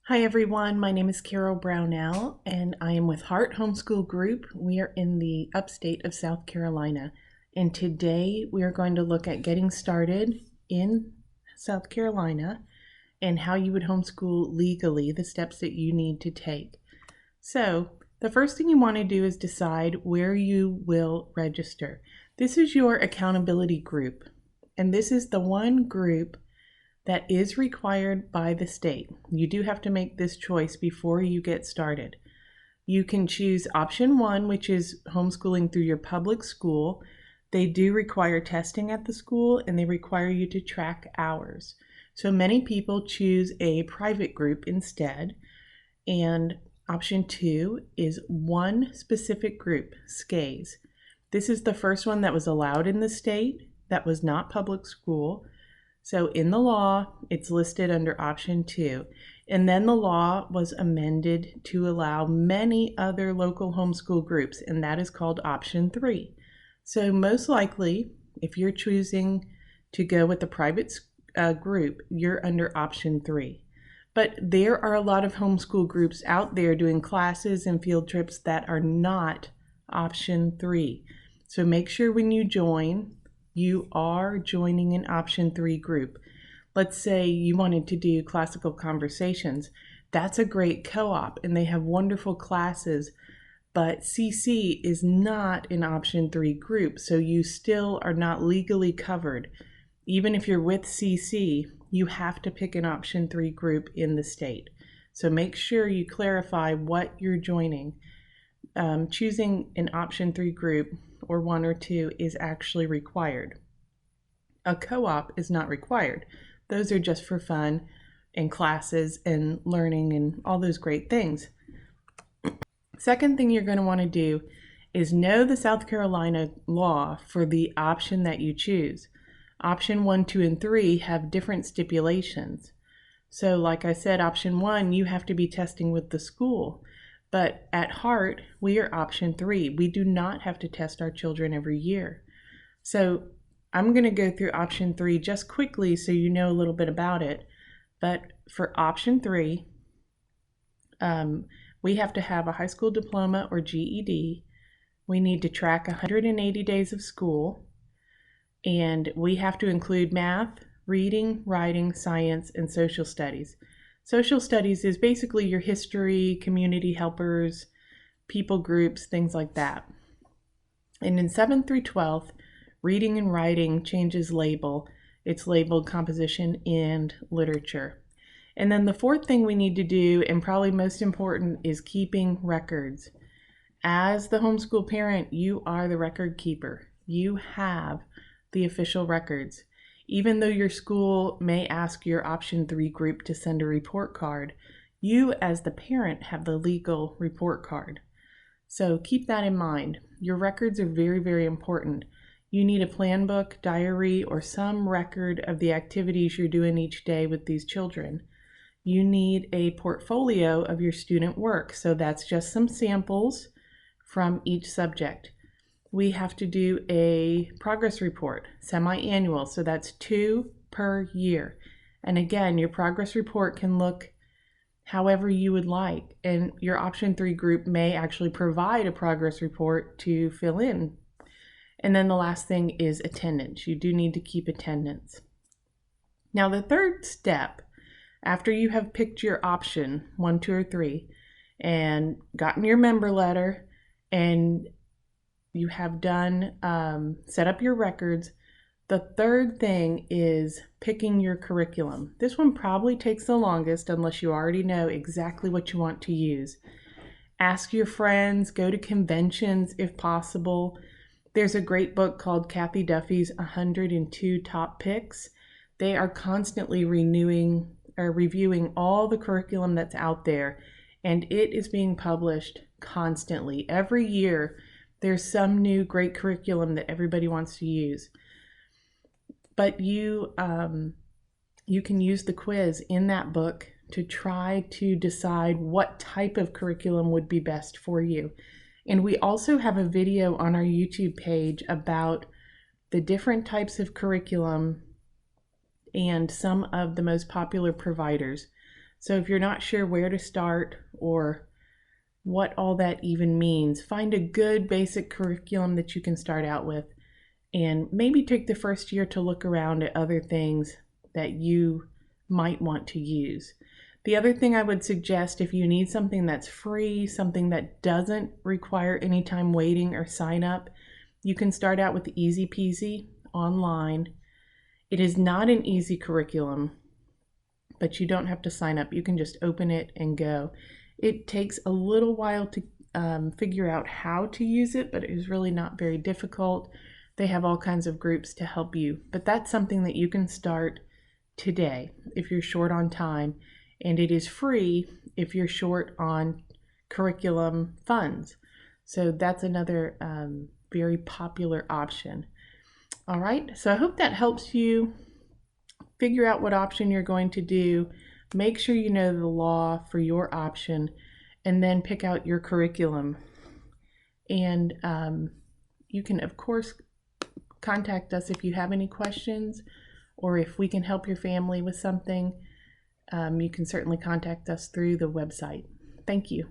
Hi everyone, my name is Carol Brownell and I am with Heart Homeschool Group. We are in the upstate of South Carolina, and today we are going to look at getting started in South Carolina and how you would homeschool legally, the steps that you need to take. So the first thing you want to do is decide where you will register. This is your accountability group, and this is the one group that is required by the state. You do have to make this choice before you get started. You can choose option 1, which is homeschooling through your public school. They do require testing at the school and they require you to track hours. So many people choose a private group instead. And option 2 is one specific group, SCAES. This is the first one that was allowed in the state that was not public school. So in the law, it's listed under option 2. And then the law was amended to allow many other local homeschool groups, and that is called option 3. So most likely, if you're choosing to go with a private group, you're under option 3. But there are a lot of homeschool groups out there doing classes and field trips that are not option 3. So make sure when you join, you are joining an option 3 group. Let's say you wanted to do classical conversations. That's a great co-op and they have wonderful classes, but CC is not an option 3 group, so you still are not legally covered. Even if you're with CC, you have to pick an option 3 group in the state. So make sure you clarify what you're joining. Choosing an option 3 group or 1 or 2 is actually required. A co-op is not required. Those are just for fun and classes and learning and all those great things. Second thing you're going to want to do is know the South Carolina law for the option that you choose. Option 1, 2, and 3 have different stipulations. So like I said, option 1, you have to be testing with the school. But at Heart, we are option 3. We do not have to test our children every year. So I'm going to go through option 3 just quickly so you know a little bit about it. But for option 3, we have to have a high school diploma or GED. We need to track 180 days of school. And we have to include math, reading, writing, science, and social studies. Social studies is basically your history, community helpers, people groups, things like that. And in 7th through 12th, reading and writing changes label. It's labeled composition and literature. And then the fourth thing we need to do, and probably most important, is keeping records. As the homeschool parent, you are the record keeper. You have the official records. Even though your school may ask your option 3 group to send a report card, you as the parent have the legal report card. So keep that in mind. Your records are very, very important. You need a plan book, diary, or some record of the activities you're doing each day with these children. You need a portfolio of your student work. So that's just some samples from each subject. We have to do a progress report, semi-annual, so that's 2 per year. And again, your progress report can look however you would like, and your option 3 group may actually provide a progress report to fill in. And then the last thing is attendance. You do need to keep attendance. Now the third step, after you have picked your option 1, 2, or 3 and gotten your member letter and you have done set up your records, the third thing is picking your curriculum. This one probably takes the longest unless you already know exactly what you want to use. Ask your friends, go to conventions if possible. There's a great book called Kathy Duffy's 102 Top Picks. They are constantly reviewing all the curriculum that's out there, and it is being published constantly. Every year, there's some new great curriculum that everybody wants to use. But you can use the quiz in that book to try to decide what type of curriculum would be best for you. And we also have a video on our YouTube page about the different types of curriculum and some of the most popular providers. So if you're not sure where to start or what all that even means, find a good basic curriculum that you can start out with, and maybe take the first year to look around at other things that you might want to use. The other thing I would suggest, if you need something that's free, something that doesn't require any time waiting or sign up, you can start out with Easy Peasy online. It is not an easy curriculum, but you don't have to sign up. You can just open it and go. It takes a little while to figure out how to use it, but it is really not very difficult. They have all kinds of groups to help you, but that's something that you can start today if you're short on time, and it is free if you're short on curriculum funds. So that's another very popular option. All right, so I hope that helps you figure out what option you're going to do. Make sure you know the law for your option, and then pick out your curriculum. And you can, of course, contact us if you have any questions, or if we can help your family with something. You can certainly contact us through the website. Thank you.